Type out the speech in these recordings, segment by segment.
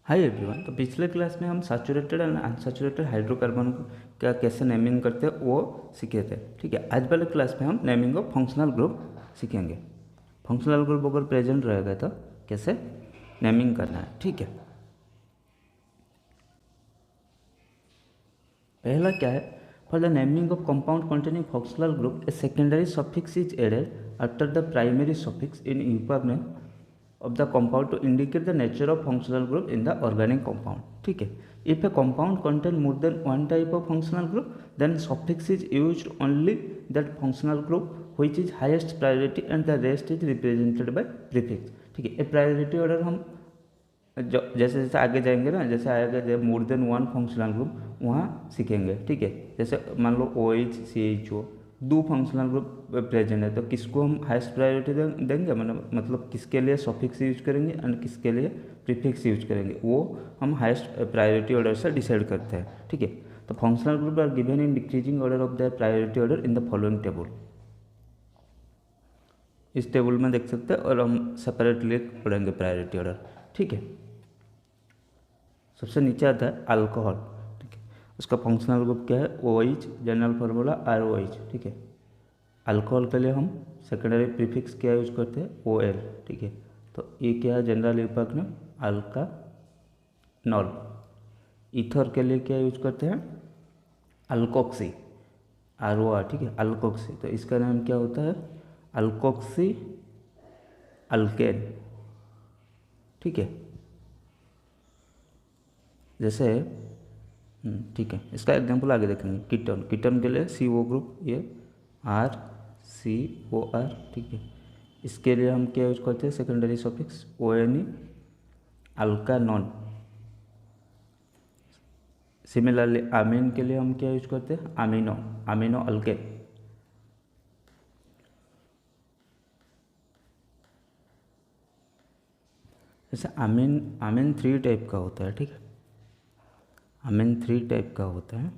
Hi everyone. तो पिछले class में हम सैचुरेटेड एंड अनसैचुरेटेड हाइड्रोकार्बन का कैसे नेमिंग करते हैं वो सीखे थे। ठीक है, आज वाले क्लास में हम नेमिंग ऑफ फंक्शनल ग्रुप सीखेंगे। फंक्शनल ग्रुप अगर प्रेजेंट रहेगा तो कैसे नेमिंग करना है। ठीक है, पहला क्या है, for the naming of compound containing functional group a secondary suffix is added after the primary suffix in IUPAC name of the compound to indicate the nature of functional group in the organic compound. ठीक है, if a compound contain more than one type of functional group then suffix is used only that functional group which is highest priority and the rest is represented by prefix. ठीक है, ये priority order हम जैसे जैसे आगे जाएंगे ना, जैसे आएगा जब मोर देन वन फंक्शनल ग्रुप वहाँ सीखेंगे। ठीक है, जैसे मान लो OH CHO दो फंक्शनल ग्रुप प्रेजेंट है तो किसको हम हाईएस्ट प्रायोरिटी देंगे, मतलब किसके लिए सफिक्स यूज करेंगे एंड किसके लिए प्रीफिक्स यूज करेंगे वो हम हाईएस्ट प्रायोरिटी ऑर्डर से डिसाइड करते हैं। ठीक है, तो functional group are given in decreasing order of the priority order in the following table. इस टेबल में देख सकते हैं और हम सेपरेटली पढ़ेंगे प्रायोरिटी ऑर्डर। ठीक है, सबसे नीचे आता है अल्कोहल। ठीक है, उसका फंक्शनल ग्रुप क्या है, OH, जनरल फार्मूला ROH। ठीक है, अल्कोहल के लिए हम सेकेंडरी प्रीफिक्स क्या यूज करते हैं, OL। ठीक है, तो ये क्या है, जनरल यूपक ने अल्कानॉल। ईथर के लिए क्या यूज करते हैं, अल्कोक्सी, ROR। ठीक है, अल्कोक्सी, तो इसका नाम क्या होता है, अल्कोक्सी अल्केन। ठीक है, जैसे ठीक है, इसका एग्जांपल आगे देखेंगे। कीटोन, कीटोन के लिए CO ग्रुप, ये RCOR। ठीक है, इसके लिए हम क्या यूज करते हैं, सेकेंडरी सफिक्स ONE, अल्कानॉन। सिमिलरली अमीन के लिए हम क्या यूज करते हैं, अमीनो, अमीनो अल्केन। जैसे अमीन 3 टाइप का होता है। ठीक है, अमीन 3 टाइप का होता है।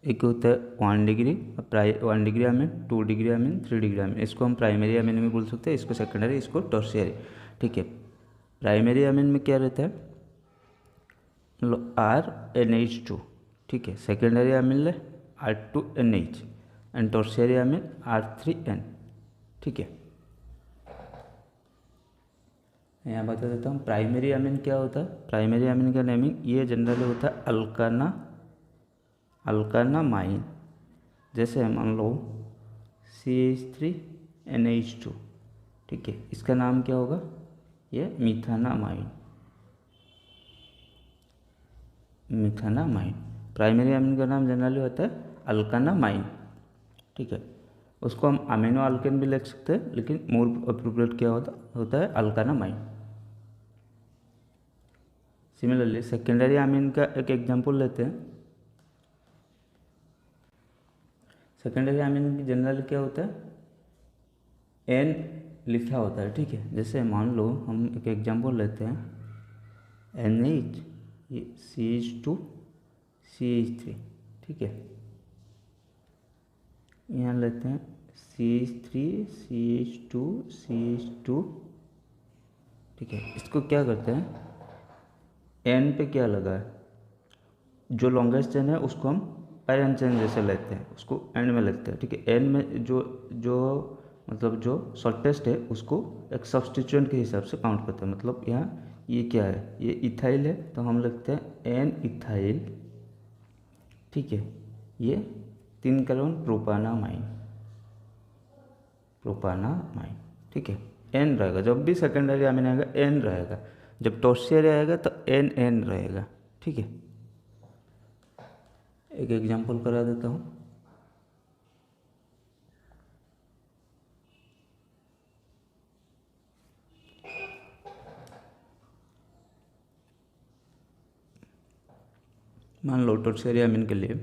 एक होता है 1 degree, 1 degree amine, 2 degree amine, 3 degree amine. इसको हम प्राइमरी अमीन में बोल सकते हैं, इसको सेकेंडरी, इसको टर्शियरी। ठीक है, प्राइमरी अमीन में क्या रहता है, RNH2। ठीक है, सेकेंडरी अमीन ले R2NH and tertiary Amin R3N। ठीक है, यहाँ बता देता हूँ प्राइमरी अमीन क्या होता है। प्राइमरी अमीन का नेमिंग ये जनरली होता है अल्कानामाइन। जैसे मान लो CH3NH2। ठीक है, इसका नाम क्या होगा, ये मिथानामाइन, मिथानामाइन। प्राइमरी अमीन का नाम जनरली होता है अल्कानामाइन। ठीक है, उसको हम अमीनो अल्केन भी लिख सकते हैं, लेकिन मोर अप्रोप्रिएट क्या होता है अल्कानामाइन। सिमिलरली सेकेंडरी अमीन का एक एग्जांपल लेते हैं। सेकेंडरी अमीन की जनरल क्या होता है, N लिखा होता है। ठीक है, जैसे मान लो हम एक एग्जांपल लेते हैं, NH, CH2 CH3। ठीक है, यहाँ लेते हैं CH3 CH2 CH2। ठीक है, इसको क्या करते हैं, N पे क्या लगा है, जो लॉन्गेस्ट चेन है उसको हम पैरेंट चेन जैसे लेते हैं, उसको एंड में लेते हैं। ठीक है, N में जो जो मतलब जो शॉर्टेस्ट है उसको एक सब्सटीट्यूएंट के हिसाब से काउंट करते हैं। मतलब यहाँ ये क्या है, ये इथाइल है तो हम लिखते हैं N इथाइल। ठीक है, ये 3 कार्बन प्रोपानामाइन, प्रोपानामाइन। ठीक है, N रहेगा, जब भी सेकेंडरी अमीन आएगा N रहेगा, जब टर्शियरी आएगा तो NN रहेगा। ठीक है, एक एग्जांपल करा देता हूँ। मान लो टर्शियरी अमीन के लिए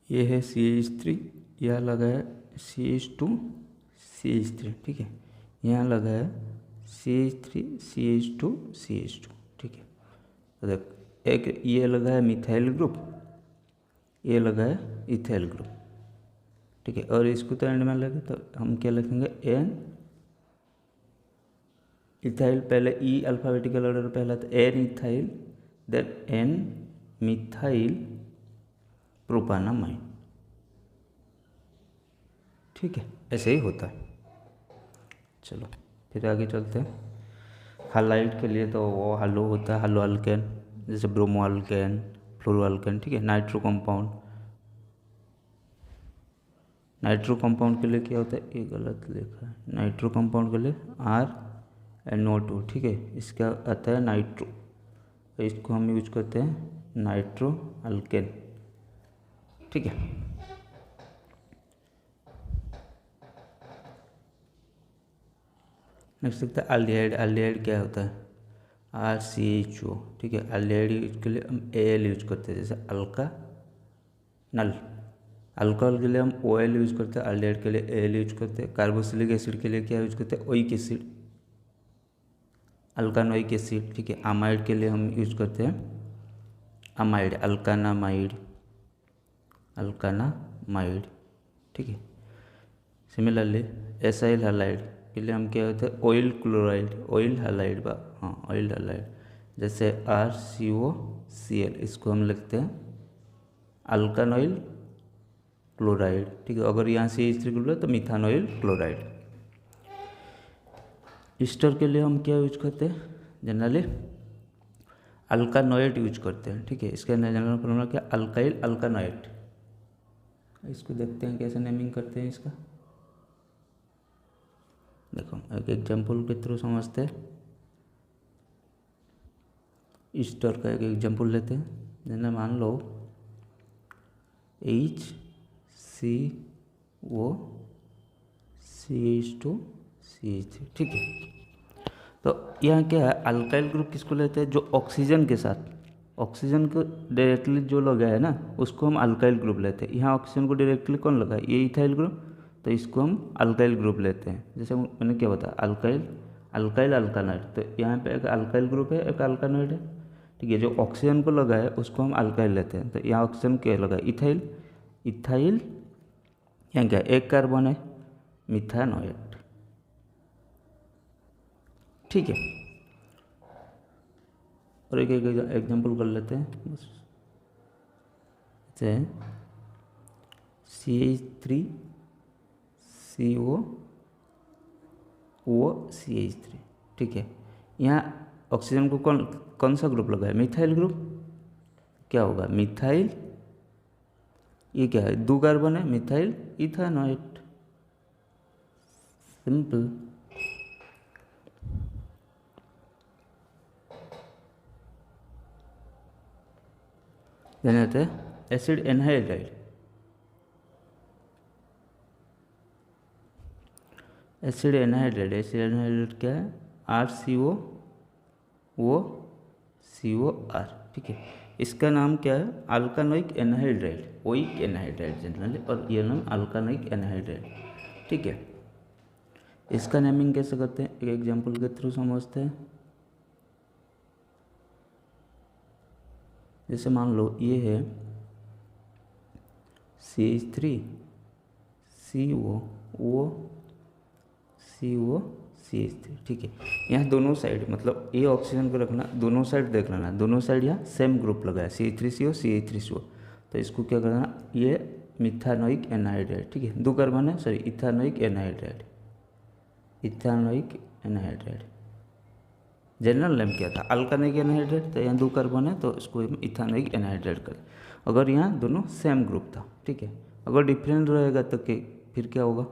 ये है CH3, यह लगा है CH2 CH3। ठीक है, यहाँ लगा है CH3 CH2 CH2। ठीक है, तो देख, एक ये लगा है मिथाइल ग्रुप, ये लगा है इथाइल ग्रुप। ठीक है, और इसको तो एंड में लगे तो हम क्या लिखेंगे, N इथाइल पहले ई अल्फ़ाबेटिकल ऑर्डर पहला था N ethyl, then N methyl propanamide. ठीक है, ऐसे ही होता है। चलो फिर आगे चलते हैं। हालाइड के लिए तो वो हालो होता है, हालो अल्केन, जैसे ब्रोमो अल्केन, फ्लोरो अल्केन। ठीक है, नाइट्रो कंपाउंड, नाइट्रो कंपाउंड के लिए क्या होता है, ये गलत लिखा है, नाइट्रो कंपाउंड के लिए RNO2। ठीक है, इसका आता है नाइट्रो, तो इसको हम यूज करते हैं नाइट्रो अल्केन। ठीक है, नेक्स्ट देखते हैं एल्डिहाइड। एल्डिहाइड क्या होता है, RCHO। ठीक है, एल्डिहाइड के लिए हम AL यूज करते हैं, जैसे अल्का नल। अल्कोहल के लिए हम OL यूज करते हैं, एल्डिहाइड के लिए AL यूज करते हैं। कार्बोक्सिलिक एसिड के लिए क्या यूज करते हैं, ओइक एसिड, अल्कानोइक एसिड। ठीक है, अमाइड के लिए हम यूज करते हैं अमाइड, अल्कानामाइड, अल्कानामाइड। ठीक है, सिमिलरली एसाइल हैलाइड के लिए हम क्या होते हैं, ऑयल क्लोराइड, ऑयल हैलाइड, हाँ ऑयल हैलाइड, जैसे RCOCl, इसको हम लिखते हैं अल्कानॉइल क्लोराइड। ठीक है, अगर यहाँ से CH3 ग्रुप है तो मिथानॉइल क्लोराइड। ईस्टर के लिए हम क्या यूज करते हैं, जनरली अल्कानोएट यूज करते हैं। ठीक है, इसका जनरल फॉर्मूला क्या, अल्काइल अल्कानोएट। इसको देखते हैं कैसे नेमिंग करते हैं इसका। देखो एक एग्जाम्पल के थ्रू समझते हैं। ईस्टर का एक एग्जाम्पल लेते हैं, जैसे मान लो HCO CH2CH3। ठीक है, तो यहाँ क्या है, अल्काइल ग्रुप किसको लेते हैं, जो ऑक्सीजन के साथ, ऑक्सीजन को डायरेक्टली जो लगा है ना उसको हम अल्काइल ग्रुप लेते हैं। यहाँ ऑक्सीजन को डायरेक्टली कौन लगा है, ये इथाइल ग्रुप, तो इसको हम अल्काइल ग्रुप लेते हैं। जैसे मैंने क्या बताया, अल्काइल अल्काइल अल्कानॉइड, तो यहाँ पे एक अल्काइल ग्रुप है, एक अल्कानॉइड है। ठीक है, जो ऑक्सीजन को लगा है उसको हम अल्काइल लेते हैं। तो यहाँ ऑक्सीजन क्या लगा है, इथाइल, इथाइल यहाँ क्या एक कार्बन है, मिथानॉइड। ठीक है, और एक एग्जाम्पल कर लेते हैं बस, जैसे CH3COOCH3। ठीक है, यहाँ ऑक्सीजन को कौन कौन सा ग्रुप लगा है, मिथाइल ग्रुप। क्या होगा, मिथाइल, ये क्या है, 2 कार्बन है, methyl ethanoid, simple. Then acid anhydride. Acid anhydride, acid anhydride क्या है, RCOOCOR। ठीक है, इसका नाम क्या है, alkanoic anhydride, oic anhydride generally, और ये नाम अल्कानोइक एनहाइड्राइड। ठीक है, इसका नेमिंग कैसे करते हैं, एक एग्जांपल के थ्रू समझते हैं। जैसे मान लो ये है CH3COOCH3। ठीक है, यहाँ दोनों साइड, मतलब ये ऑक्सीजन को रखना, दोनों साइड देख लेना, दोनों साइड यहाँ सेम ग्रुप लगा है, CH3CO CH3CO। तो इसको क्या करना, ये मिथानोइक एनहाइड्राइड। ठीक है, 2 कार्बन है, sorry ethanoic anhydride, ethanoic anhydride. General name क्या था, अल्कानोइक एनहाइड्राइड, तो यहाँ 2 कार्बन है तो इसको इथानोइक एनहाइड्राइड कर। अगर यहाँ दोनों सेम ग्रुप था, ठीक है, अगर डिफरेंट रहेगा तो फिर क्या होगा,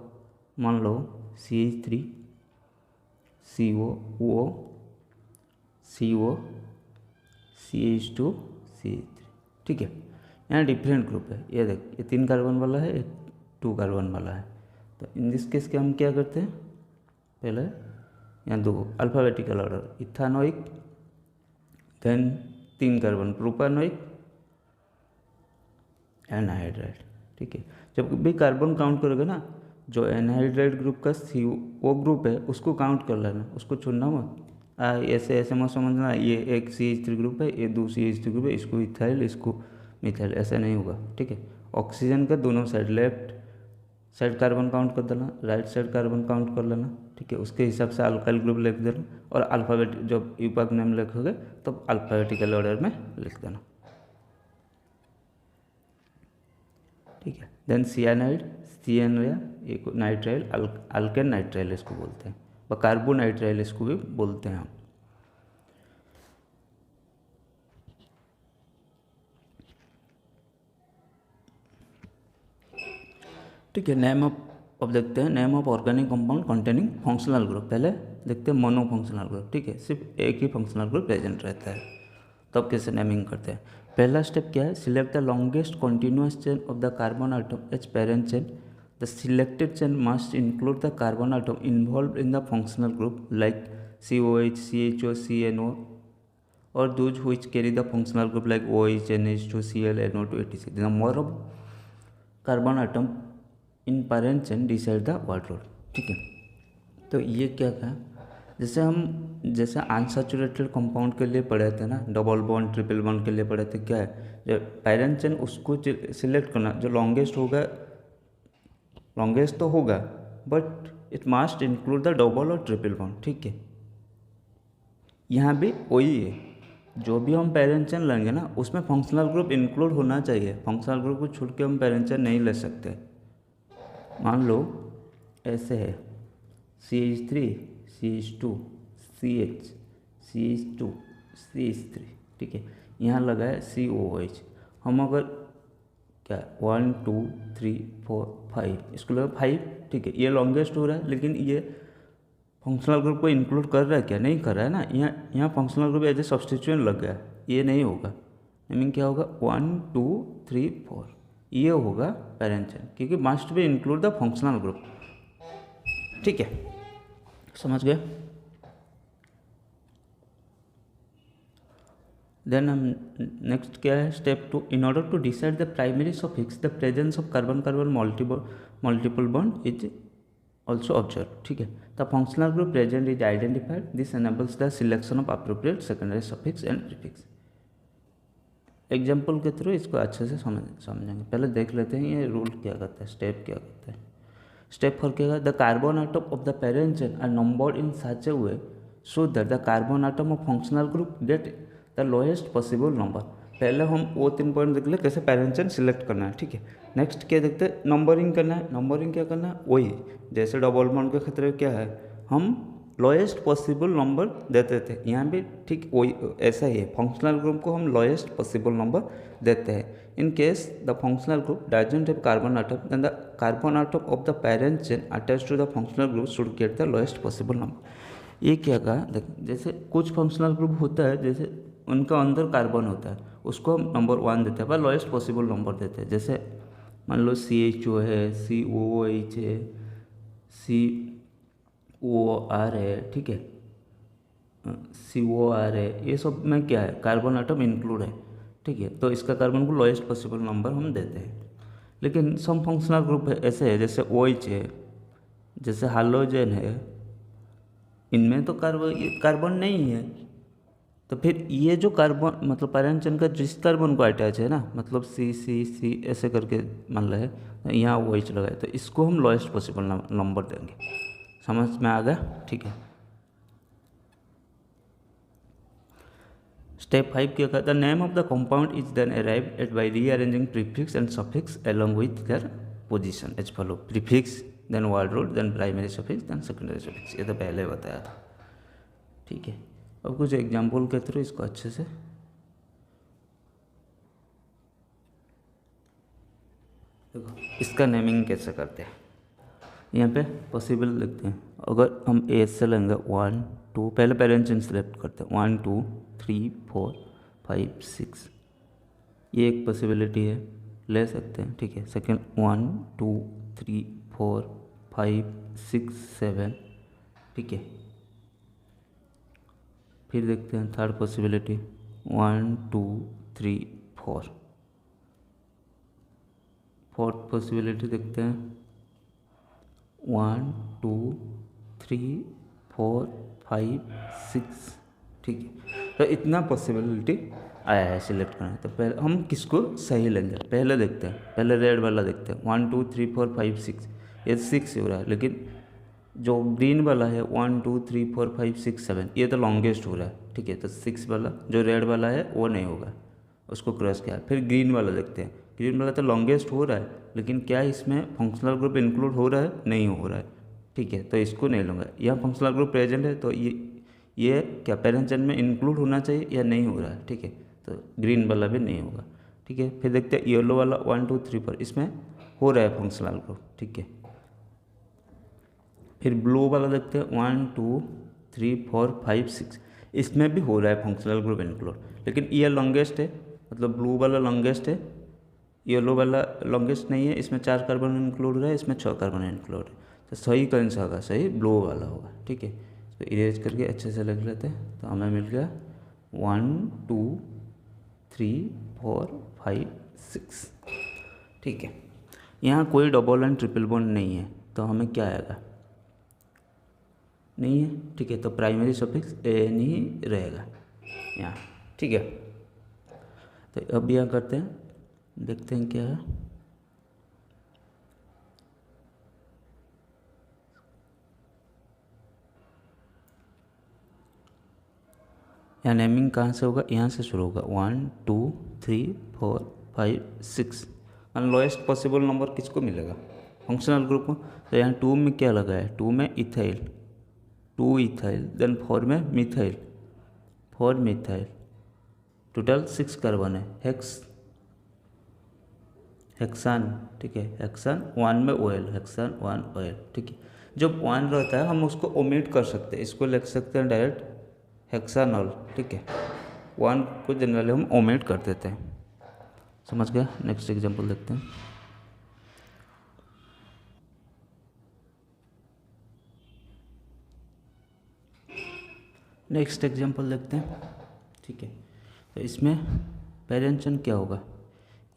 मान लो CH3COOCOCH2CH3। ठीक है, यहाँ डिफरेंट ग्रुप है, ये देख, ये 3 कार्बन वाला है, ये 2 कार्बन वाला है। तो इन दिस केस के हम क्या करते हैं, पहले यहाँ 2 alphabetical order, ethanoic, then 3 carbon propanoic anhydride. ठीक है, जब भी कार्बन काउंट करोगे ना, जो एनहाइड्राइड ग्रुप का CO ग्रुप है उसको काउंट कर लेना, उसको छोड़ना मत। ऐसे ऐसे मत समझना ये एक CH3 ग्रुप है, ये 2 CH3 ग्रुप है, इसको इथाइल इसको मिथाइल, ऐसा नहीं होगा। ठीक है, ऑक्सीजन का दोनों side, left side carbon count कर देना, राइट साइड कार्बन काउंट कर लेना, ठीक है। उसके हिसाब से अल्काइल ग्रुप लिख देना और अल्फ़ाबेट जब यूपैक नेम लिखोगे तो अल्फ़ाबेटिकल ऑर्डर में लिख देना, ठीक है। देन सियानाइड, सियानिया एक नाइट्राइल, अल्केन नाइट्राइल इसको बोलते हैं, व कार्बोनाइट्राइल इसको भी बोलते हैं हम। ठीक है। नेम ऑफ, अब देखते हैं name of organic compound containing functional group. पहले देखते हैं मोनो फंक्शनल ग्रुप, ठीक है, सिर्फ एक ही फंक्शनल ग्रुप प्रेजेंट रहता है, तो अब कैसे नेमिंग करते हैं। पहला स्टेप क्या है, select the longest continuous chain of the carbon atom as parent chain. The selected chain must include the carbon atom involve in the functional group like COH, CHO, CNO or those which carry the functional group like OH, NH2, Cl, NO2, etc. The number of carbon atom in parent chain decide the workload, ठीक है। तो ये क्या था, जैसे unsaturated compound के लिए पढ़े थे ना, डबल बॉन्ड ट्रिपल बॉन्ड के लिए पढ़े थे, क्या है जो पेरेंट चेन उसको सिलेक्ट करना, जो लॉन्गेस्ट होगा, लॉन्गेस्ट तो होगा but it must include the double और ट्रिपल बॉन्ड, ठीक है। यहाँ भी वही है, जो भी हम पेरेंट चेन लेंगे ना उसमें फंक्शनल ग्रुप इंक्लूड होना चाहिए, फंक्शनल ग्रुप को छोड़ के हम पेरेंट चेन नहीं ले सकते। मान लो ऐसे है CH3, CH2, CH, CH2, CH3, ठीक है। यहाँ लगा है COH, हम अगर क्या 1 2 3 4 5 इसको लगा 5, ठीक है। ये लॉन्गेस्ट हो रहा है लेकिन ये फंक्शनल ग्रुप को इंक्लूड कर रहा है क्या, नहीं कर रहा है ना। यहाँ functional group as a substituent लग गया, ये नहीं होगा। आई मीन क्या होगा 1 2 3 4 ये होगा पेरेंट चेन, क्योंकि must be include the functional group, ठीक है, समझ गए। देन हम नेक्स्ट क्या है step 2, in order to decide the primary suffix the presence of carbon carbon multiple bond is also observed, ठीक है। The functional group present is identified, this enables the selection of appropriate secondary suffix and prefix. Example के थ्रू इसको अच्छे से समझेंगे। पहले देख लेते हैं ये रूल क्या कहता है, स्टेप क्या कहता है। स्टेप 4 क्या है, the carbon atom of the parent chain are numbered in such a way so that the carbon atom of functional group get the lowest possible number. पहले हम वो 3 पॉइंट देख ले कैसे पेरेंट चेन सिलेक्ट करना है, ठीक है। नेक्स्ट क्या देखते हैं, नंबरिंग करना है। नंबरिंग क्या करना है, वही जैसे डबल बॉन्ड के क्षेत्र में क्या है, हम लोएस्ट पॉसिबल नंबर देते थे, यहाँ भी ठीक वही ऐसा ही है। फंक्शनल ग्रुप को हम लोएस्ट पॉसिबल नंबर देते हैं। In case the functional group doesn't have carbon atom then the carbon atom of the parent chain attached to the functional group should get the lowest possible number. ये क्या कहा, देख जैसे कुछ functional group होता है, जैसे उनका अंदर कार्बन होता है, उसको हम नंबर 1 देते हैं, पर लोएस्ट पॉसिबल नंबर देते हैं। जैसे मान लो CHO है, COOH है, COR है, ठीक है, COR है, ये सब में क्या है कार्बन आटम इंक्लूड है, ठीक है। तो इसका कार्बन को लोएस्ट पॉसिबल नंबर हम देते हैं। लेकिन सम फंक्शनल ग्रुप ऐसे है, जैसे OH है, जैसे हालोजन है, इनमें तो कार्बन नहीं है, तो फिर ये जो कार्बन मतलब पेरेंट चेन का जिस कार्बन को अटैच है ना, मतलब C ऐसे करके मान रहे हैं, यहाँ OH लगा है, तो इसको हम लोएस्ट पॉसिबल नंबर देंगे। समझ में आ गया, ठीक है। स्टेप 5 क्या कहता है, the name of the compound is then arrived at by rearranging prefix and suffix along with their position as follow. Prefix then word root then primary suffix then secondary suffix, ये तो पहले बताया था, ठीक है। अब कुछ एग्जाम्पल के थ्रू इसको अच्छे से देखो, इसका नेमिंग कैसे करते हैं। यहाँ पे पॉसिबल लिखते हैं, अगर हम ए से लेंगे 1 2, पहले पेरेंट चेन सेलेक्ट करते हैं 1 2 3 4 5 6, ये एक पॉसिबिलिटी है, ले सकते हैं, ठीक है। सेकेंड 1 2 3 4 5 6 7, ठीक है। फिर देखते हैं थर्ड पॉसिबिलिटी 1 2 3 4, फोर्थ पॉसिबिलिटी देखते हैं 1 2 3 4 5 6, ठीक है। तो इतना पॉसिबिलिटी आया है सिलेक्ट करना है। तो पहले हम किसको सही लेंगे, पहले देखते हैं, पहले रेड वाला देखते हैं 1 2 3 4 5 6। ये 6 हो रहा है, लेकिन जो ग्रीन वाला है 1 2 3 4 5 6 7 ये तो लॉन्गेस्ट हो रहा है, ठीक है। तो 6 वाला जो रेड वाला है वो नहीं होगा, उसको क्रॉस किया। फिर ग्रीन वाला देखते हैं, ग्रीन वाला तो लॉन्गेस्ट हो रहा है, लेकिन क्या इसमें फंक्शनल ग्रुप इंक्लूड हो रहा है? नहीं हो रहा है, ठीक है। तो इसको नहीं लूँगा। यहाँ फंक्शनल ग्रुप प्रेजेंट है तो ये क्या पेरेंट चेन में इंक्लूड होना चाहिए या नहीं हो रहा है, ठीक है। तो ग्रीन वाला भी नहीं होगा, ठीक है। फिर देखते हैं येलो वाला 1 2 3 4 इसमें हो रहा है फंक्शनल ग्रुप, ठीक है। फिर ब्लू वाला देखते हैं 1 2 3 4 5 6 इसमें भी हो रहा है फंक्शनल ग्रुप इंक्लूड, लेकिन ये लॉन्गेस्ट है, मतलब ब्लू वाला लॉन्गेस्ट है, येलो वाला लॉन्गेस्ट नहीं है। इसमें 4 कार्बन इंक्लूड हो रहा है, इसमें 6 कार्बन इंक्लूड है। तो सही कौन सा होगा? सही ब्लू वाला होगा, ठीक है। तो इरेज करके अच्छे से लिख लेते हैं। तो हमें मिल गया 1 2 3 4 5 6, ठीक है। यहाँ कोई डबल एंड ट्रिपल बॉन्ड नहीं है, तो हमें क्या आएगा? नहीं है, ठीक है। तो प्राइमरी सफिक्स एन ही रहेगा यहाँ, ठीक है। तो अब यहाँ करते हैं, देखते हैं क्या है। यहाँ नेमिंग कहाँ से होगा? यहाँ से शुरू होगा 1 2 3 4 5 6 और लोएस्ट पॉसिबल नंबर किसको मिलेगा? फंक्शनल ग्रुप को। तो यहाँ 2 में क्या लगा है? 2 में इथाइल, 2 इथाइल, देन 4 में मिथाइल, 4 मिथाइल, टोटल 6 कार्बन है। हेक्सान, ठीक है। हेक्सान 1 में ऑयल, हेक्सान 1 ऑयल, ठीक है। जब 1 रहता है हम उसको ओमिट कर सकते हैं, इसको लिख सकते हैं डायरेक्ट हेक्सानॉल, ठीक है। 1 को जनरली हम ओमिट कर देते हैं, समझ गया। नेक्स्ट एग्जांपल देखते हैं। नेक्स्ट एग्जांपल देखते हैं, ठीक है। तो इसमें पेरेंट चेन क्या होगा?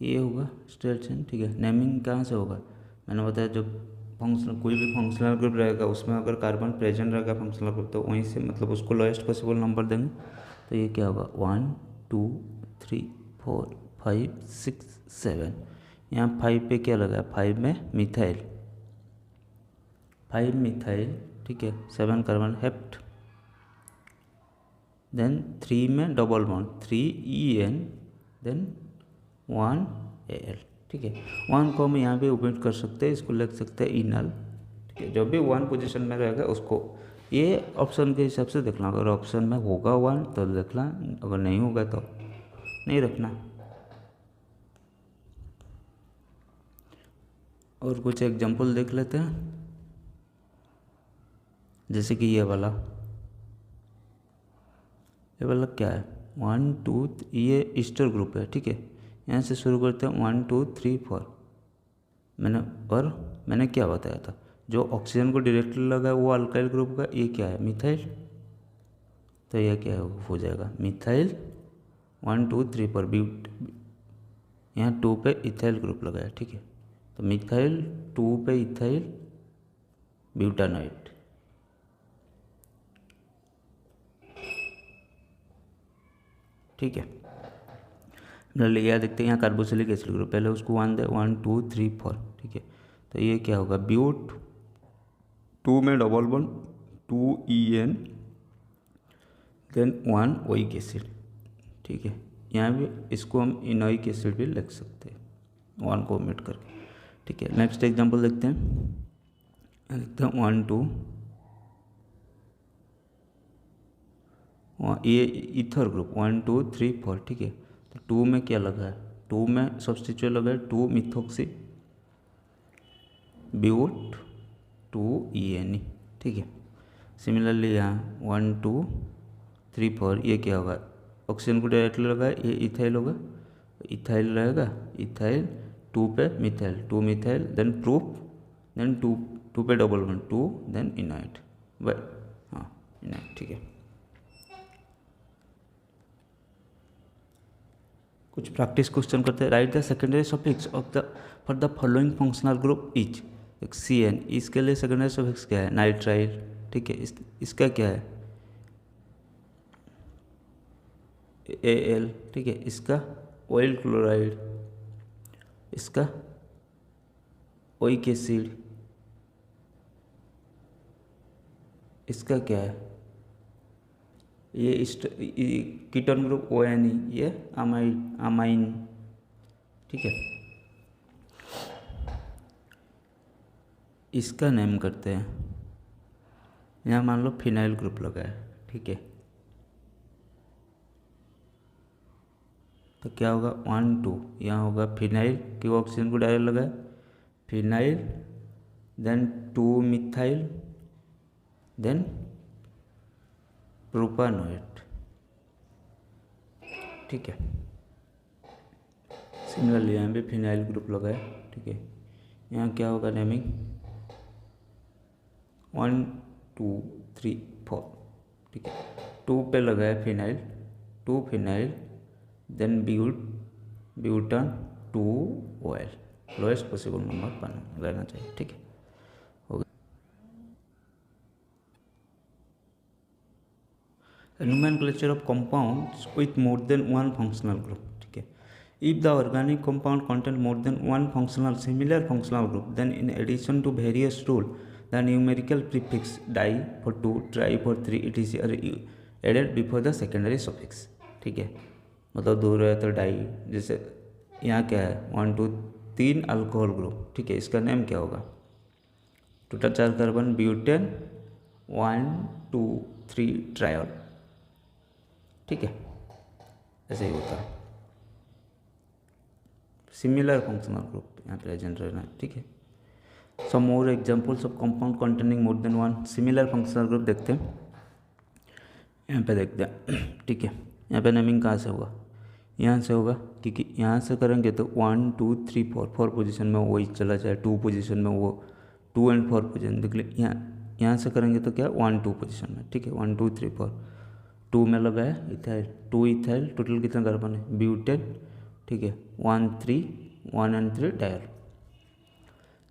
ये होगा स्ट्रेट चेन, ठीक है। नेमिंग कहाँ से होगा? मैंने बताया जो फंक्शनल कोई भी फंक्शनल ग्रुप रहेगा उसमें अगर कार्बन प्रेजेंट रहेगा फंक्शनल ग्रुप, तो वहीं से मतलब उसको लोएस्ट पॉसिबल नंबर देंगे। तो ये क्या होगा? 1 2 3 4 5 6 7। यहाँ 5 पे क्या लगा है? 5 में मिथाइल, 5 मिथाइल, ठीक है। 7 कार्बन हेप्ट, देन 3 में double bond 3 EN, then 1 AL, ठीक है। 1 को हम यहाँ पे ओमिट कर सकते हैं, इसको लिख सकते हैं इनल, ठीक है। जब भी 1 पोजीशन में रहेगा उसको ये ऑप्शन के हिसाब से देखना, अगर ऑप्शन में होगा 1 तो देखना, अगर नहीं होगा तो नहीं रखना। और कुछ एग्जांपल देख लेते हैं, जैसे कि ये वाला क्या है? 1 2 ये ईस्टर ग्रुप है, ठीक है। यहाँ से शुरू करते हैं 1 2 3 4। मैंने क्या बताया था? जो ऑक्सीजन को डायरेक्टली लगा है वो अल्काइल ग्रुप का, ये क्या है? मिथाइल। तो यह क्या हो जाएगा? मिथाइल 1 2 3 4 ब्यूट, यहाँ 2 पे इथाइल ग्रुप लगा है, ठीक है। तो मिथाइल 2 पे इथाइल ब्यूटानोइड, ठीक है। हमने लिया, देखते हैं यहाँ कार्बोक्सिलिक एसिड ग्रुप, पहले उसको 1 दे, 1 2 3 4, ठीक है। तो ये क्या होगा? ब्यूट 2 में double bond 2 EN, then 1 oic acid, ठीक है। यहाँ भी इसको हम इनोइक एसिड भी लिख सकते हैं 1 को ओमिट करके, ठीक है। नेक्स्ट एग्जांपल देखते हैं। 1 2, ये ईथर ग्रुप 1 2 3 4, ठीक है। तो 2 में क्या लगा है? 2 में सब्स्टिट्यूट लगा है 2 मिथोक्सी ब्यूट 2 ENE, ठीक है। सिमिलरली यहाँ 1 2 3 4 ये क्या होगा? ऑक्सीजन को डायरेक्टली लगा है, ये इथाइल होगा, इथाइल रहेगा, इथाइल 2 पे methyl, 2 methyl, then prop, then 2 पे डबल बॉन्ड 2, देन इनाइट, हाँ इनाइट, ठीक है। कुछ प्रैक्टिस क्वेश्चन करते हैं। Right the secondary suffix of the for the following functional group etch. CN, इसके लिए सेकेंडरी सफिक्स क्या है? नाइट्राइल, ठीक है। इसका क्या है? AL, ठीक है। इसका ऑयल क्लोराइड, इसका ओइक एसिड, इसका क्या है, ये कीटोन ग्रुप ONE, ये अमाइन, ठीक है। इसका नेम करते हैं, यहाँ मान लो फिनाइल ग्रुप लगा है, ठीक है। तो क्या होगा 1 2, यहाँ होगा फिनाइल, क्यों ऑक्सीजन को डायरेक्ट लगा है, फिनाइल, देन 2 मिथाइल, देन प्रोपानोएट, ठीक है। सिमिलरली यहाँ पे फिनाइल ग्रुप लगा है, ठीक है। यहाँ क्या होगा नेमिंग 1 2 3 4, ठीक है। 2 पे लगा है phenyl, 2 phenyl, then butan 2 ol, lowest possible number रहना चाहिए, ठीक है। हो गया। Nomenclature of compounds with more than one functional group, ठीक है। If the organic compound contain more than one similar functional group, then in addition to various rules, the numerical prefix di for 2, tri for 3 etc are added before the secondary suffix, ठीक है। मतलब दो रहे तो die, जैसे यहाँ क्या है 1 2 3 अल्कोहल ग्रुप, ठीक है। इसका नेम क्या होगा, टोटल 4 कार्बन, ब्यूटेन 1 2 3 ट्रायल, ठीक है। ऐसे ही होता है, सिमिलर फंक्शनल ग्रुप यहाँ प्रेजेंट रहना है, ठीक है। Some more examples of compound containing more than one similar functional group देखते हैं, यहाँ पे देखते हैं, ठीक है। यहाँ पे नेमिंग कहाँ से होगा, यहाँ से होगा, क्योंकि यहाँ से करेंगे तो 1 2 3 4 पोजीशन में वही चला जाए, 2 पोजीशन में वो 2 and 4 पोजीशन देख लीजिए। यहाँ से करेंगे तो क्या 1 2 पोजीशन में, ठीक है। 1 2 3 4, 2 में लगा है इथाइल, 2 इथाइल, टोटल कितना कार्बन है ब्यूटेन, ठीक है। 1 3 1 and 3 डायल।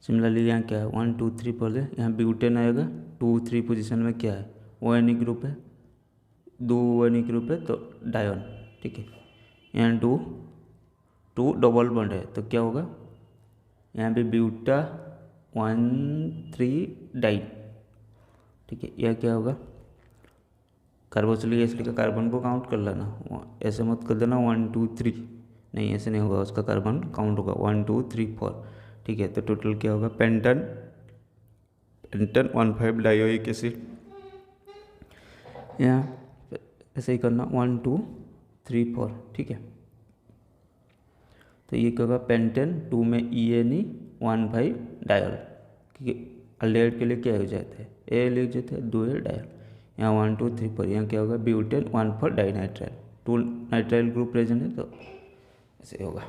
सिमिलरली यहाँ क्या है 1 2 3 पहले यहाँ ब्यूटेन आएगा, 2 3 पोजीशन में क्या है ONE ग्रुप है, 2 ONE ग्रुप है तो डायन, ठीक है। यहाँ 2 डबल बॉन्ड है तो क्या होगा, यहाँ पे ब्यूटा 1 3 डाइन, ठीक है। यह क्या होगा, कार्बोक्सिलिक एसिड का कार्बन को काउंट कर लेना, ऐसे मत कर देना 1 2 3, नहीं ऐसे नहीं होगा, उसका कार्बन काउंट होगा 1 2 3 4, ठीक है। तो टोटल क्या होगा पेंटन 1,5 डायोइक एसिड, यहाँ ऐसे ही करना 1 2 3 4, ठीक है। तो ये क्या होगा पेंटेन 2 में ENE 1,5 डायल, क्योंकि अल्डेहाइड के लिए क्या हो जाता है ए लिख जाते हैं 2 डायल। यहाँ 1 2 3 4, यहाँ क्या होगा ब्यूटेन 1 4 डाइनाइट्राइल, 2 नाइट्राइल ग्रुप प्रेजेंट है तो ऐसे होगा।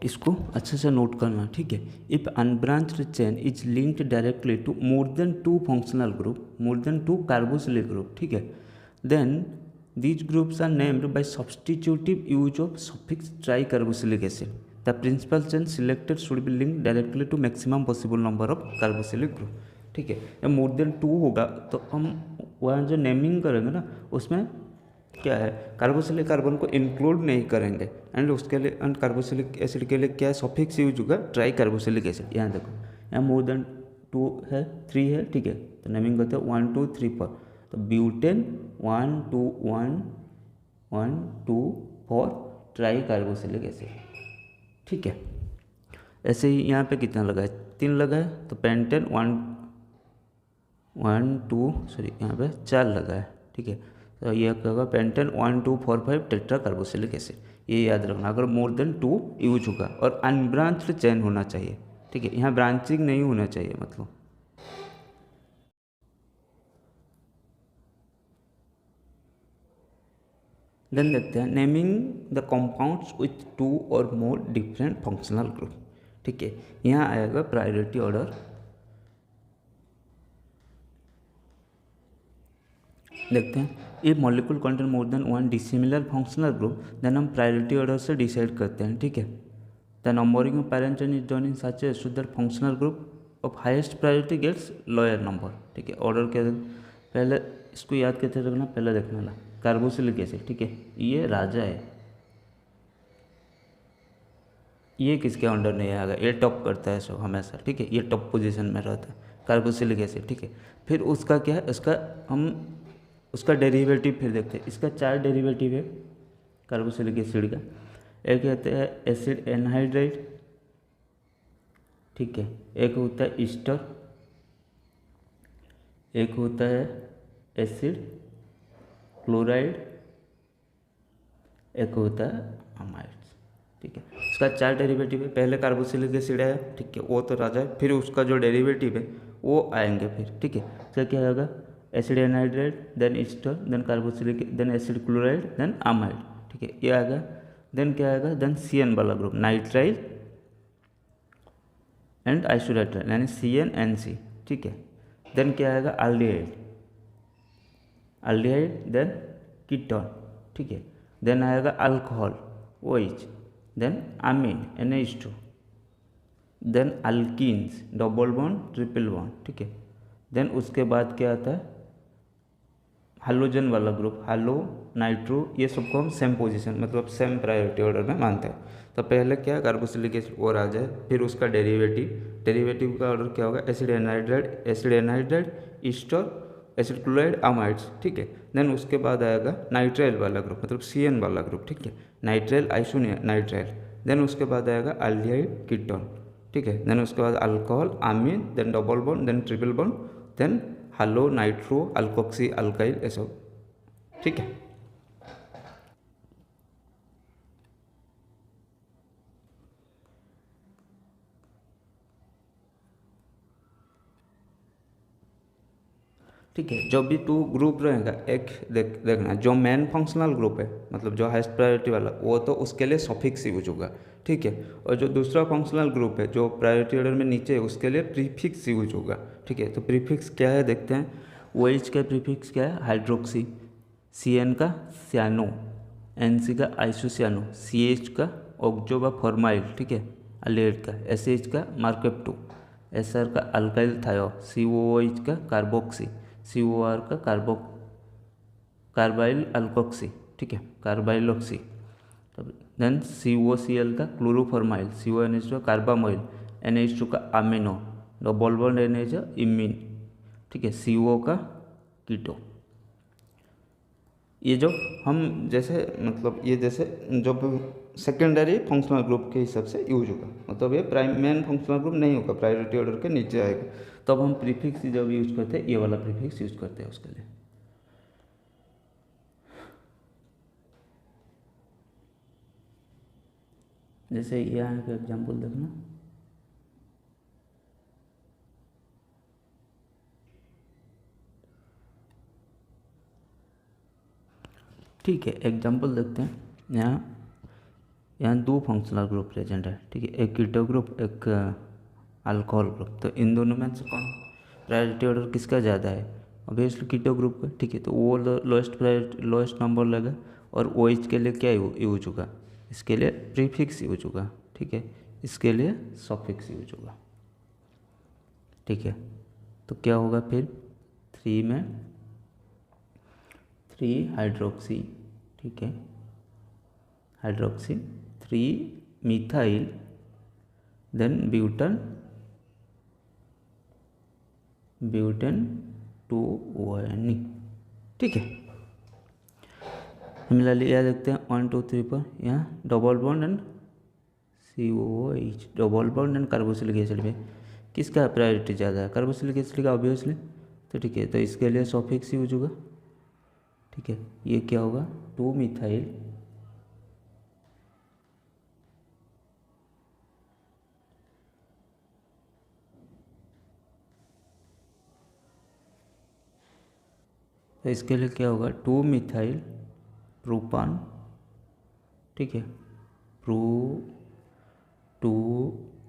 इसको अच्छे से नोट करना, ठीक है। If unbranched chain is linked directly to more than 2 functional group, more than 2 carboxylic group, ठीक है, then these groups are named by substitutive use of suffix tricarboxylic acid. The principal chain selected should be linked directly to maximum possible number of carboxylic group, ठीक है। या मोर than 2 होगा तो हम वहाँ जो नेमिंग करेंगे ना उसमें क्या है कार्बोक्सिलिक कार्बन को इंक्लूड नहीं करेंगे, एंड उसके लिए एंड कार्बोक्सिलिक एसिड के लिए क्या सफिक्स यूज होगा ट्राई कार्बोक्सिलिक एसिड। यहाँ देखो यहाँ मोर देन 2 है 3 है, ठीक है, तो नेमिंग करते हैं 1 2 3 4, तो ब्यूटेन 1 2 1 1 2 4 ट्राई कार्बोक्सिलिक एसिड, ठीक है। ऐसे ही यहाँ पे कितना लगा है 3 लगा है, तो पेंटेन 1 2 सॉरी यहाँ पे 4 लगा है, ठीक है। तो ये क्या होगा पेंटेन 1 2 4 5 टेट्रा कार्बोक्सिलिक एसिड, ये याद रखना। अगर मोर देन 2 यूज होगा और अनब्रांच्ड चेन होना चाहिए, ठीक है, यहाँ ब्रांचिंग नहीं होना चाहिए मतलब। देन देखते हैं नेमिंग द कंपाउंड्स विथ 2 और मोर डिफरेंट फंक्शनल ग्रुप, ठीक है। यहाँ आएगा प्रायोरिटी ऑर्डर, देखते हैं। ये molecule contain more than 1 dissimilar functional group, then हम प्रायोरिटी ऑर्डर से डिसाइड करते हैं, ठीक है। The numbering of parent chain is done in such a so that functional group of highest priority gets lower number, ठीक है। Order क्या पहले इसको याद कैसे रखना, पहले देखना ना कार्बोक्सिलिक एसिड, ठीक है, ये राजा है, ये किसके अंडर नहीं आएगा, ये टॉप करता है सब हमेशा, ठीक है, ये टॉप पोजीशन में रहता है कार्बोक्सिलिक एसिड, ठीक है। फिर उसका क्या है, उसका डेरिवेटिव फिर देखते हैं। इसका 4 डेरिवेटिव है कार्बोक्सिलिक एसिड का। एक कहते हैं एसिड एनहाइड्राइड, ठीक है, एक होता है ईस्टर, एक होता है एसिड क्लोराइड, एक होता है अमाइड्स, ठीक है। इसका 4 डेरिवेटिव है। पहले कार्बोक्सिलिक एसिड आया, ठीक है, वो तो राजा है। फिर उसका जो डेरिवेटिव है वो आएंगे फिर, ठीक है। इसका क्या होगा, acid anhydride, then ester, then carboxylic, then acid chloride, then amide, ठीक है, ये आएगा। देन क्या आएगा, देन CN वाला ग्रुप, नाइट्राइल एंड आइसोनाइट्राइल यानी CnNC, ठीक है। देन क्या आएगा, अल्डिहाइड, देन कीटोन, ठीक है। देन आएगा alcohol OH, then amine NH2, then alkenes, double bond triple bond, ठीक है। देन उसके बाद क्या आता है, हाइड्रोजन वाला ग्रुप, हालो, नाइट्रो, ये सबको हम सेम पोजीशन मतलब सेम प्रायोरिटी ऑर्डर में मानते हैं। तो पहले क्या कार्बोक्सिलिक एसिड और आ जाए, फिर उसका डेरिवेटिव का ऑर्डर क्या होगा, acid anhydride, Easter, acid chloride, amides, ठीक है। देन उसके बाद आएगा नाइट्राइल वाला ग्रुप मतलब CN वाला ग्रुप, ठीक है, नाइट्राइल आइसोनाइट्राइल। देन उसके बाद आएगा अल्डिहाइड कीटोन, ठीक है। देन उसके बाद alcohol, amine, then double bond, then triple bond, then halo, nitro, alkoxy, alkyl, ये सब, ठीक है। ठीक है, जो भी 2 ग्रुप रहेगा, एक देखना जो मेन फंक्शनल ग्रुप है मतलब जो हाईएस्ट प्रायोरिटी वाला, वो तो उसके लिए सफिक्स यूज होगा, ठीक है। और जो दूसरा फंक्शनल ग्रुप है जो प्रायोरिटी ऑर्डर में नीचे है, उसके लिए प्रीफिक्स यूज होगा, ठीक है। तो प्रीफिक्स क्या है देखते हैं। OH का प्रीफिक्स क्या है, हाइड्रोक्सी, CN का सियानो, NC का आइसोसियानो, CH का ऑक्जो व फॉर्माइल, ठीक है, अल्डिहाइड का, SH का मार्केप्टो, SR का अल्काइल थायो, COOH का कार्बोक्सी, COR का कार्बाइल अल्कोक्सी, ठीक है, कार्बाइलॉक्सी। तब देन COCl का क्लोरोफॉर्माइल, CONH का कार्बामोइल, NH2 का amino, double bond NH imine, ठीक है, CO का कीटो। ये जो हम जैसे मतलब ये जैसे जब सेकेंडरी फंक्शनल ग्रुप के हिसाब से यूज होगा, मतलब ये मेन फंक्शनल ग्रुप नहीं होगा, प्रायोरिटी ऑर्डर के नीचे आएगा, तब हम प्रीफिक्स जब यूज करते हैं, ये वाला प्रीफिक्स यूज करते हैं उसके लिए। जैसे यहाँ का एग्जाम्पल देखना, ठीक है, एग्जाम्पल देखते हैं। यहाँ 2 फंक्शनल ग्रुप प्रेजेंट है, ठीक है, एक कीटो ग्रुप, एक अल्कोहल ग्रुप। तो इन दोनों में से कौन प्रायोरिटी ऑर्डर किसका ज़्यादा है, ऑब्वियसली कीटो ग्रुप का, ठीक है। तो वो लोएस्ट नंबर लगा। और OH के लिए क्या यूज होगा, इसके लिए प्रीफिक्स यूज होगा, ठीक है, इसके लिए सफिक्स यूज होगा, ठीक है। तो क्या होगा फिर, 3 में 3 हाइड्रोक्सी, ठीक है, हाइड्रोक्सी, 3 मिथाइल, देन ब्यूटेन 2 ठीक है। सिमिलरली यह देखते हैं 1 2 3 पर, यहाँ double bond and COOH, double bond and carboxylic acid में किसका प्रायोरिटी ज़्यादा है, कार्बोक्सिलिक एसिड का ऑब्वियसली। तो ठीक है, तो इसके लिए सफिक्स यूज होगा, ठीक है। ये क्या होगा, 2 मिथाइल, तो इसके लिए क्या होगा, 2 मिथाइल प्रोपान, ठीक है, 2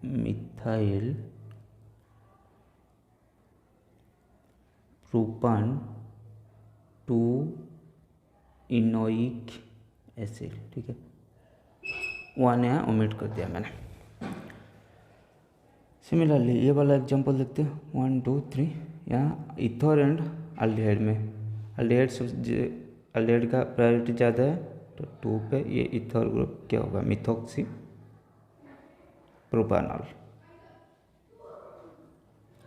मिथाइल प्रोपान 2 इनोइक एसिड, ठीक है, 1 यहाँ ओमिट कर दिया मैंने। सिमिलरली ये वाला एग्जांपल देखते हैं 1 2 3, यहाँ इथर एंड अल्डिहाइड में, अल्डिहाइड का प्रायोरिटी ज़्यादा है, तो 2 पे ये इथर ग्रुप क्या होगा, मिथॉक्सी, प्रोपानॉल,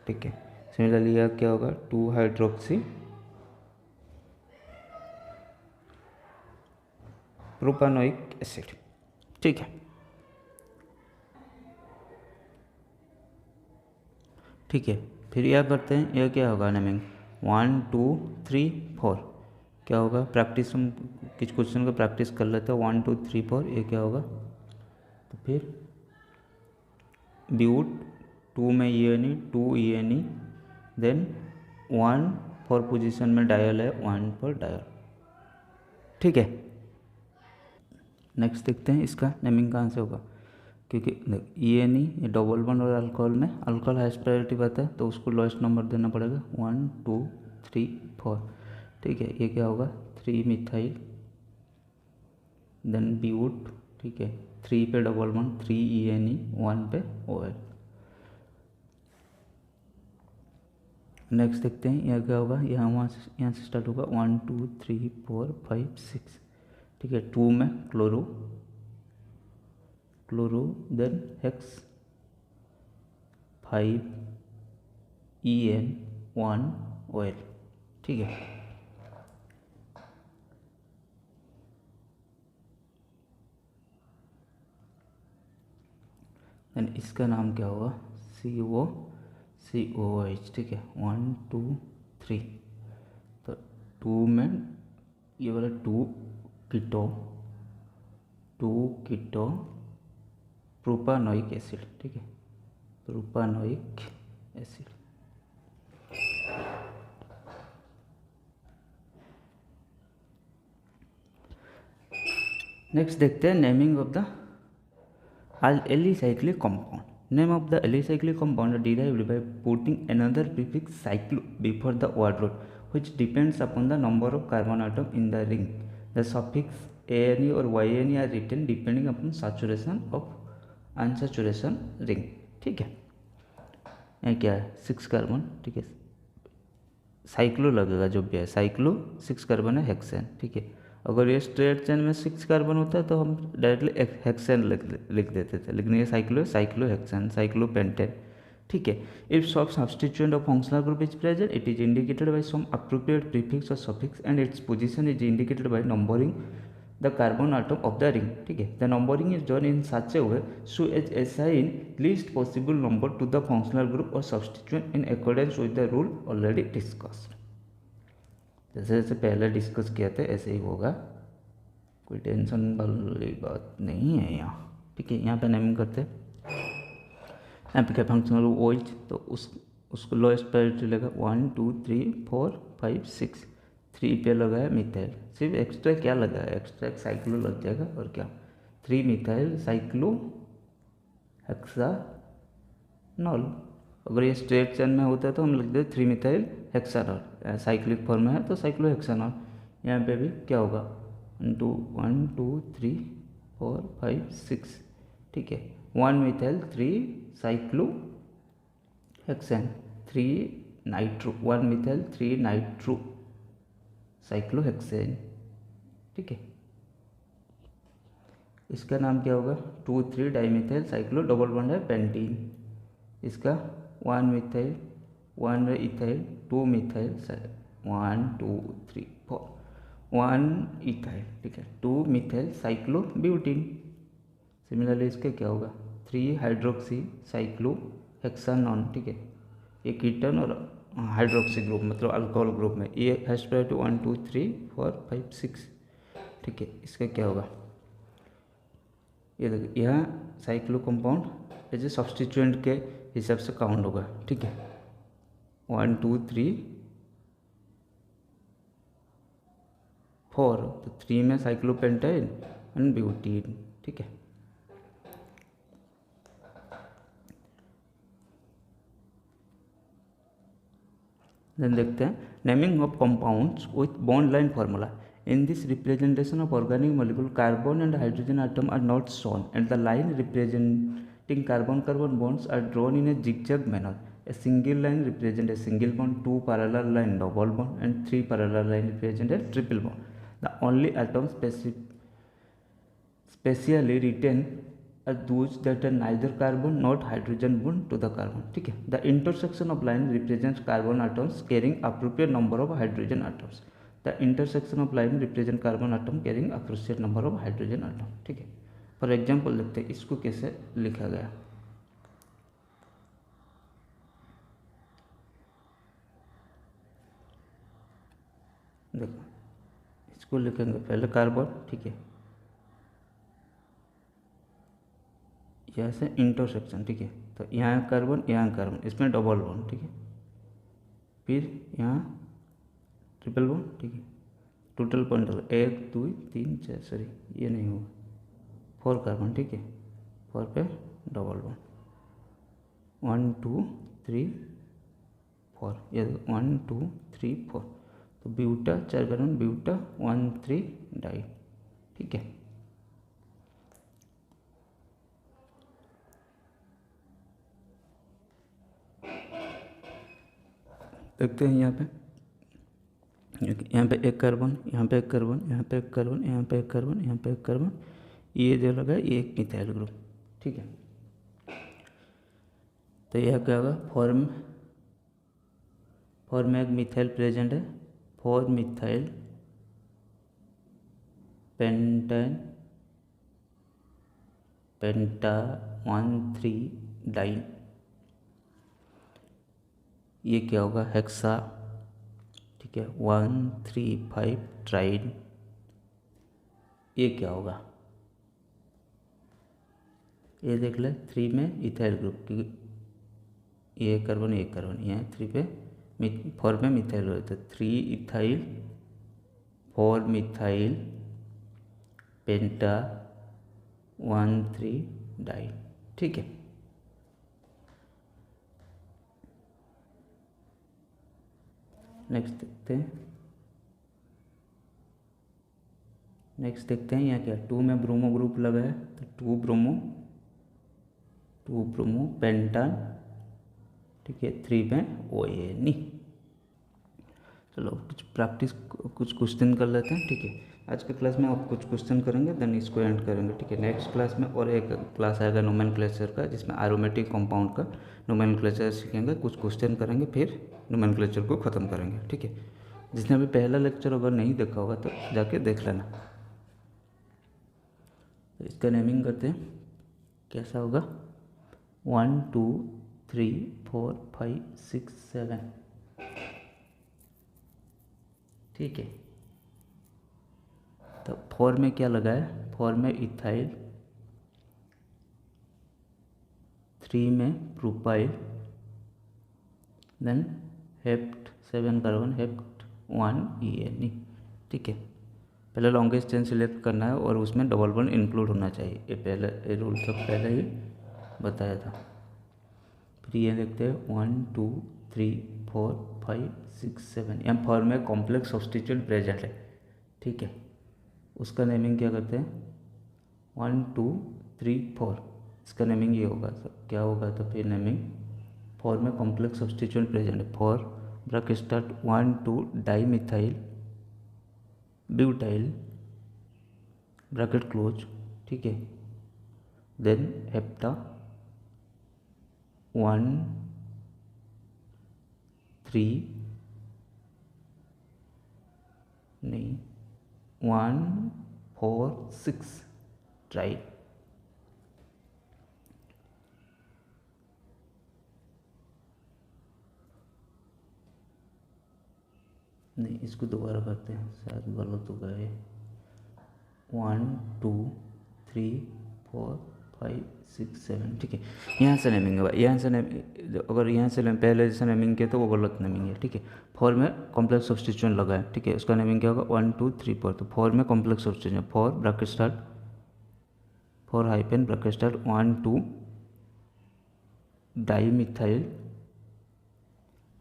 ठीक है। सिमिलरली यह क्या होगा, 2 हाइड्रोक्सी प्रोपानोइक एसिड, ठीक है। ठीक है, फिर यह करते हैं, यह क्या होगा नेमिंग 1 2 3 4 क्या होगा, प्रैक्टिस हम कुछ क्वेश्चन का प्रैक्टिस कर लेते हैं। 1 2 3 4 ये क्या होगा, तो फिर ब्यूट 2 में ENE 2 ENE, देन 1 4 पोजीशन में डायल है, 1 पर डायल, ठीक है। नेक्स्ट देखते हैं इसका नेमिंग कहाँ से होगा, क्योंकि ENE ये डबल बॉन्ड और अल्कोहल में अल्कोहल हाईएस्ट प्रायोरिटी पाता है, तो उसको लोएस्ट नंबर देना पड़ेगा 1 2 3 4, ठीक है। ये क्या होगा 3 मिथाइल, देन ब्यूट, ठीक है, 3 पे डबल बॉन्ड 3 ENE, 1 पे OL। नेक्स्ट देखते हैं यह क्या होगा, यहाँ से स्टार्ट होगा 1 2 3 4 5 6, ठीक है। 2 में chloro then hex 5 EN 1 OL, ठीक है। देन इसका नाम क्या होगा, COCOH, ठीक है। 1 2 3, तो 2 में ये वाला 2 कीटो प्रोपानोइक एसिड, ठीक है, प्रोपानोइक एसिड। नेक्स्ट देखते हैं naming of the alicyclic compound. Name of the alicyclic compound derived by putting another prefix cyclo before the word root, which depends upon the number of carbon atom in the ring. The suffix ANE or YNE are written depending upon saturation of unsaturation ring, ठीक है। ये क्या है 6 carbon, ठीक है, cyclo लगेगा जो भी है, साइक्लो 6 कार्बन है, हेक्सेन, ठीक है। अगर ये स्ट्रेट चेन में 6 कार्बन होता है तो हम डायरेक्टली हेक्सेन लिख देते थे, लेकिन ये साइक्लो हेक्सेन, साइक्लोपेंटेन, ठीक है। If sub substituent of functional group is present, it is indicated by some appropriate prefix और suffix and its position is indicated by numbering the carbon atom of the ring, ठीक है। The numbering is done in such a way so as assign least possible number to the functional group और substituent in accordance with the rule already discussed. जैसे जैसे पहले discuss किया था ऐसे ही होगा, कोई टेंशन वाली बात नहीं है यहाँ, ठीक है। यहाँ पे नेमिंग करते हैं, यहाँ पे क्या फंक्शनल OH, तो उसको लोएस्ट प्रायोरिटी लगा 1 2 3 4 5 6, 3 पे लगा है मिथाइल, सिर्फ एक्स्ट्रा क्या लगा है, एक्स्ट्रा साइक्लो लग जाएगा और क्या 3 मिथाइल साइक्लो हेक्सानॉल। अगर ये स्ट्रेट चेन में होता है तो हम लिख देते 3 मिथाइल हेक्सानॉल, साइक्लिक फॉर्म में है तो साइक्लो हेक्सानॉल। यहाँ पे भी क्या होगा 1 2 3 4 5 6, ठीक है। 1 methyl 3 cyclo hexane, 3 nitro, 1 methyl 3 nitro cyclo hexane, ठीक है। इसका नाम क्या होगा 2 3 डाइमिथाइल साइक्लो डबल बॉन्ड है पेंटीन, इसका 1 मिथाइल 1 इथाइल 2 मिथाइल 1 2 3 4 1 इथाइल, ठीक है, 2 मिथाइल साइक्लो ब्यूटीन। सिमिलरली इसका क्या होगा 3 हाइड्रोक्सी साइक्लो हेक्सानॉन, ठीक है। ये कीटन और हाइड्रोक्सी ग्रुप मतलब अल्कोहल ग्रुप में ये हैश प्रायोरिटी 1 2 3 4 5 6, ठीक है। इसका क्या होगा ये देखिए, यहाँ cyclo compound as a substituent के हिसाब से काउंट होगा, ठीक है। 1 2 3 4, तो 3 में साइक्लोपेंटाइन एंड ब्यूटीन, ठीक है। देन देखते हैं naming of compounds with bond line formula. In this representation of organic molecule, carbon and hydrogen atom are not shown, and the line representing carbon-carbon bonds are drawn in a zigzag manner. A single line represents a single bond, 2 parallel line double bond, and 3 parallel line represent a triple bond. The only atom specially written are those that are neither carbon not hydrogen bond to the carbon, ठीक है। The intersection of line represents carbon atoms carrying appropriate number of hydrogen atoms. The intersection of line represent carbon atom carrying appropriate number of hydrogen atom, ठीक है। For example देखते हैं इसको कैसे लिखा गया। देखो इसको लिखेंगे पहले कार्बन, ठीक है, यहाँ से इंटरसेक्शन, ठीक है, तो यहाँ कार्बन, इसमें डबल बॉन्ड, ठीक है, फिर यहाँ ट्रिपल बॉन्ड, ठीक है, टोटल पॉइंट 1 2 3 4, सॉरी ये नहीं होगा, 4 कार्बन, ठीक है, 4 पे डबल बॉन्ड, 1 2 3 4, ये 1 2 3 4, तो ब्यूटा 4 कार्बन, ब्यूटा 1 3 डाई, ठीक है। देखते हैं यहाँ पे एक कार्बन, यहाँ पे एक कार्बन, यहाँ पे एक कार्बन, यहाँ पे एक कार्बन, यहाँ पे एक कार्बन, ये जो लगा ये एक मिथाइल ग्रुप, ठीक है। तो यह क्या होगा, फॉर्म में एक मिथाइल प्रेजेंट है, 4 मिथाइल पेंटा 1 3 डाइन, ये क्या होगा, हेक्सा, ठीक है, 1 3 5 ट्राइन, ये क्या होगा, ये देख ले 3 में इथाइल ग्रुप, क्योंकि ये कार्बन यहाँ 3 पे 4 में मिथाइल हो, तो 3 इथाइल 4 मिथाइल पेंटा 1 3 डाई, ठीक है। नेक्स्ट देखते हैं यहाँ क्या, 2 में ब्रोमो ग्रुप लगा है, तो 2 ब्रोमो पेंटान, ठीक है, 3 में ONE। चलो कुछ क्वेश्चन कर लेते हैं, ठीक है। आज के क्लास में आप कुछ क्वेश्चन करेंगे, देन इसको एंड करेंगे, ठीक है। नेक्स्ट क्लास में और एक क्लास आएगा नोमेनक्लेचर का, जिसमें एरोमेटिक कंपाउंड का नोमेनक्लेचर सीखेंगे, कुछ क्वेश्चन करेंगे, फिर नोमेनक्लेचर को ख़त्म करेंगे, ठीक है। जिसने अभी पहला लेक्चर अगर नहीं देखा होगा तो जाके देख लेना। तो इसका नेमिंग करते हैं, कैसा होगा, 1 2 3 4 5 6 7, ठीक है। तो 4 में क्या लगा है, 4 में इथाइल, 3 में propyl, then hept 7 carbon, hept 1 ENE, ठीक है। पहले लॉन्गेस्ट चेन सिलेक्ट करना है और उसमें डबल बॉन्ड इंक्लूड होना चाहिए, ये रूल तो पहले ही बताया था। फिर ये देखते हैं 1 2 3 4 5 6 7, यहाँ 4 में कॉम्प्लेक्स सब्स्टिट्यूट प्रेजेंट है, ठीक है। उसका नेमिंग क्या करते हैं, 1 2 3 4, इसका नेमिंग ये होगा, क्या होगा, तो फिर नेमिंग 4 में कॉम्प्लेक्स सब्स्टिट्यूट प्रेजेंट है, 4 bracket start 1 2 di methyl butyl bracket close, ठीक है, देन हेप्टा 1 3 नहीं 1 4 6 ट्राई, नहीं इसको दोबारा करते हैं, शायद गलत हो गए, 1 2 3 4 5 6 7, ठीक है। यहाँ से नेमिंग होगा, यहाँ से अगर यहाँ से पहले जैसे नेमिंग किया तो वो गलत नेमिंग है, ठीक है। 4 में कॉम्प्लेक्स सब्स्टिट्यूशन लगा है, ठीक है, उसका नेमिंग क्या होगा, 1 2 3 4, तो 4 में complex substitution, 4 bracket start 4 hyphen bracket start 1 2 di methyl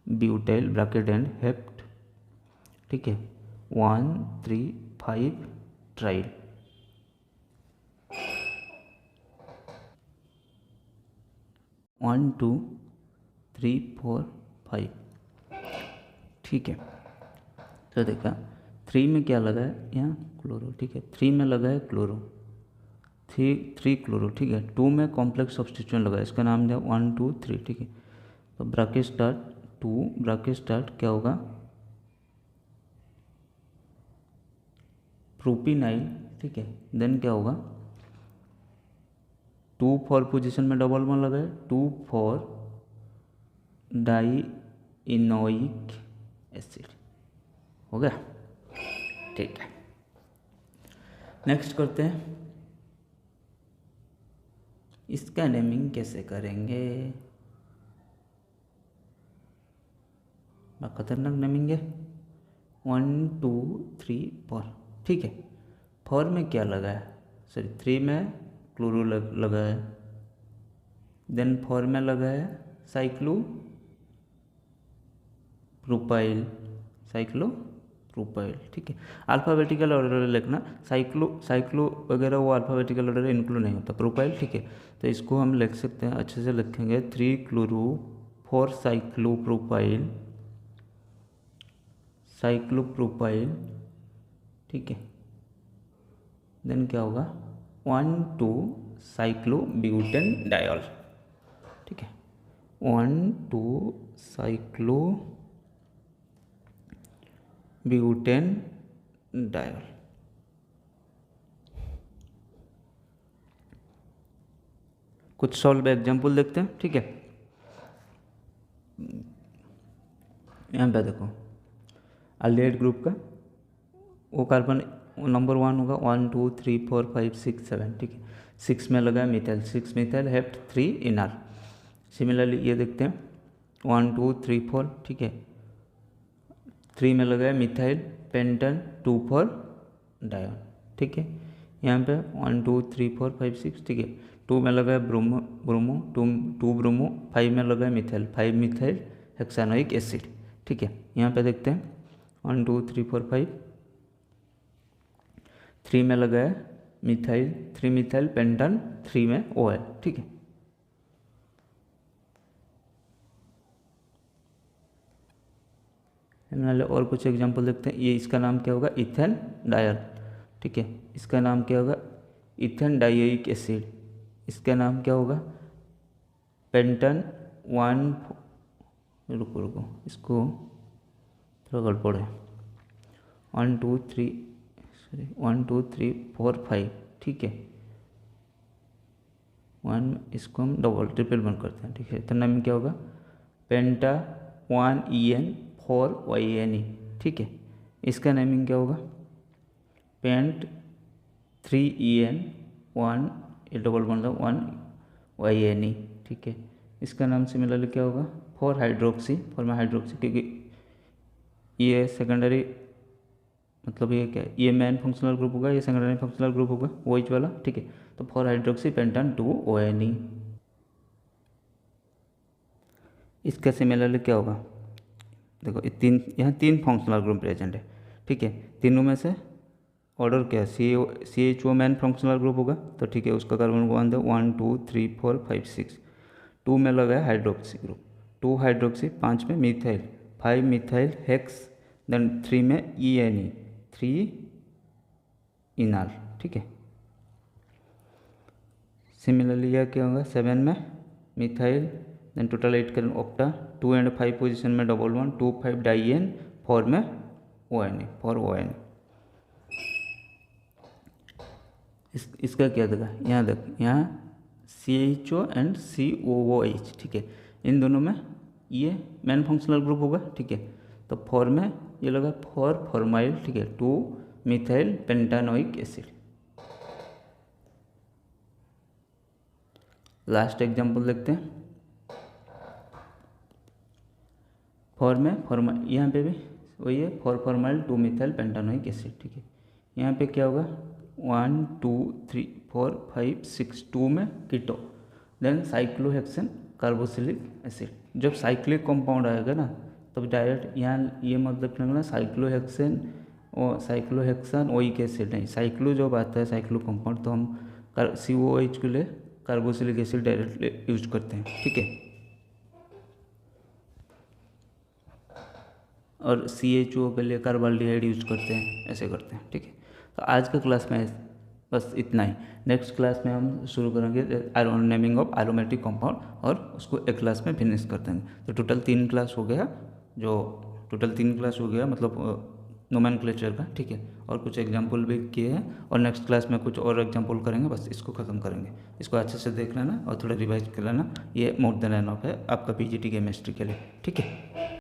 butyl bracket and hept, ठीक है, 1 3 5 ट्राइल, 1 2 3 4 5, ठीक है। तो देखा 3 में क्या लगा है, यहाँ क्लोरो, ठीक है, 3 में लगा है क्लोरो, थ्री क्लोरो, ठीक है। 2 में कॉम्प्लेक्स सब्स्टिट्यूशन लगा, इसका नाम दिया 1 2 3, ठीक है। तो ब्रैकेट स्टार्ट 2, ब्रैकेट स्टार्ट क्या होगा, प्रोपिनाइल, ठीक है। देन क्या होगा, 2 4 पोजीशन में डबल वन लगाए, 2 4 डाइइनोइक एसिड, हो गया, ठीक है। नेक्स्ट करते हैं, इसका नेमिंग कैसे करेंगे, खतरनाक नेमिंग है। 1 2 3 4, ठीक है। 4 में क्या लगा है, सॉरी 3 में क्लोरो लगा है, देन 4 में लगा है साइक्लो प्रोपाइल, ठीक है। अल्फ़ाबेटिकल ऑर्डर लिखना, साइक्लो वगैरह वो अल्फ़ाबेटिकल ऑर्डर इंक्लूड नहीं होता, प्रोपाइल, ठीक है। तो इसको हम लिख सकते हैं, अच्छे से लिखेंगे 3 क्लोरो 4 साइक्लोप्रोपाइल, ठीक है। देन क्या होगा 1 2 साइक्लोब्यूटेनडायोल, ठीक है। 1 2 साइक्लोब्यूटेनडायोल। कुछ सॉल्व एग्जाम्पल देखते हैं, ठीक है। यहाँ पे देखो अल्डिहाइड ग्रुप का वो कार्बन नंबर 1 होगा, 1 2 3 4 5 6 7, ठीक है। 6 में लगा है methyl, 6 methyl hept 3 inner. Similarly ये देखते हैं 1 2 3 4, ठीक है। 3 में लगा है मिथाइल पेंटन 2 4 डायोन, ठीक है। यहाँ पे 1 2 3 4 5 6, ठीक है। 2 में लगा है ब्रोमो 2 ब्रोमो, 5 में लगा है मिथाइल 5 मिथाइल हेक्सानोइक एसिड, ठीक है। यहाँ पे देखते हैं 1 2 3 4 5, 3 में लगा है मिथाइल 3 मिथाइल पेंटन 3 में OL, ठीक है। और कुछ एग्जांपल देखते हैं, ये इसका नाम क्या होगा, इथेन डायल, ठीक है। इसका नाम क्या होगा, इथेन डाइओइक एसिड। इसका नाम क्या होगा, पेंटन 1, रुको इसको थोड़ा गड़बड़ है, 1 2 3 4 5, ठीक है। 1 इसको हम डबल ट्रिपल बंद करते हैं, ठीक है। तो नाम क्या होगा, पेंटा 1 EN 4 YNE, ठीक है। इसका नेमिंग क्या होगा, पेंट 3 EN 1, ये डबल बन 1 YNE, ठीक है। इसका नाम सिमिलरली क्या होगा, 4 हाइड्रोक्सी, क्योंकि ये सेकेंडरी, मतलब ये क्या है, ये मेन फंक्शनल ग्रुप होगा, ये सेकेंडरी फंक्शनल ग्रुप होगा OH वाला, ठीक है। तो 4 हाइड्रोक्सी पेंटन 2 ONE। इसका सिमिलरली क्या होगा, देखो यहाँ तीन फंक्शनल ग्रुप प्रेजेंट है, ठीक है। तीनों में से ऑर्डर क्या है, CHO मेन फंक्शनल ग्रुप होगा, तो ठीक है। उसका कार्बन 1 2 3 4 5 6, 2 में लगा है हाइड्रोक्सी ग्रुप, 2 हाइड्रोक्सी, 5 में मिथाइल 5 मिथाइल हेक्स, देन 3 में ENE 3 इनाल, ठीक है। सिमिलरली यह क्या होगा, 7 में मिथाइल, देन टोटल 8 करें ऑक्टा, 2 एंड 5 पोजीशन में डबल 1 2 5 डाइएन, 4 में ONA 4 ONA। इसका क्या देगा, यहाँ देख, यहाँ CHO एंड COOH, ठीक है। इन दोनों में ये मेन फंक्शनल ग्रुप होगा, ठीक है। तो 4 में ये लगा 4 फॉर्माइल, ठीक है, 2 methyl pentanoic acid. Last example देखते हैं, 4 में यहाँ पे भी वही है, 4 फॉर्माइल 2 मिथाइल पेंटानोइक एसिड, ठीक है। यहाँ पे क्या होगा, 1 2 3 4 5 6, 2 में कीटो, देन साइक्लोहेक्सेन कार्बोक्सिलिक एसिड। जब साइक्लिक कंपाउंड आएगा ना, तब डायरेक्ट यहाँ ये मतलब लगना साइक्लोहेक्सेन और साइक्लोहेक्सान ओइक एसिड नहीं, साइक्लो जब आता है साइक्लो कंपाउंड, तो हम COOH के लिए कार्बोक्सिलिक एसिड डायरेक्ट यूज करते हैं, ठीक है। और CHO के लिए कार्बाल्डिहाइड यूज करते हैं, ऐसे करते हैं, ठीक है। तो आज का क्लास में बस इतना ही। नेक्स्ट क्लास में हम शुरू करेंगे नेमिंग ऑफ एरोमेटिक कंपाउंड और उसको एक क्लास में फिनिश कर देंगे। तो टोटल 3 क्लास हो गया, मतलब नोमेनक्लेचर का, ठीक है। और कुछ एग्जाम्पल भी किए हैं और नेक्स्ट क्लास में कुछ और एग्जाम्पल करेंगे, बस इसको ख़त्म करेंगे। इसको अच्छे से देख लेना और थोड़ा रिवाइज कर लेना, ये मोर देन एनफ है आपका पीजीटी केमिस्ट्री के लिए, ठीक है।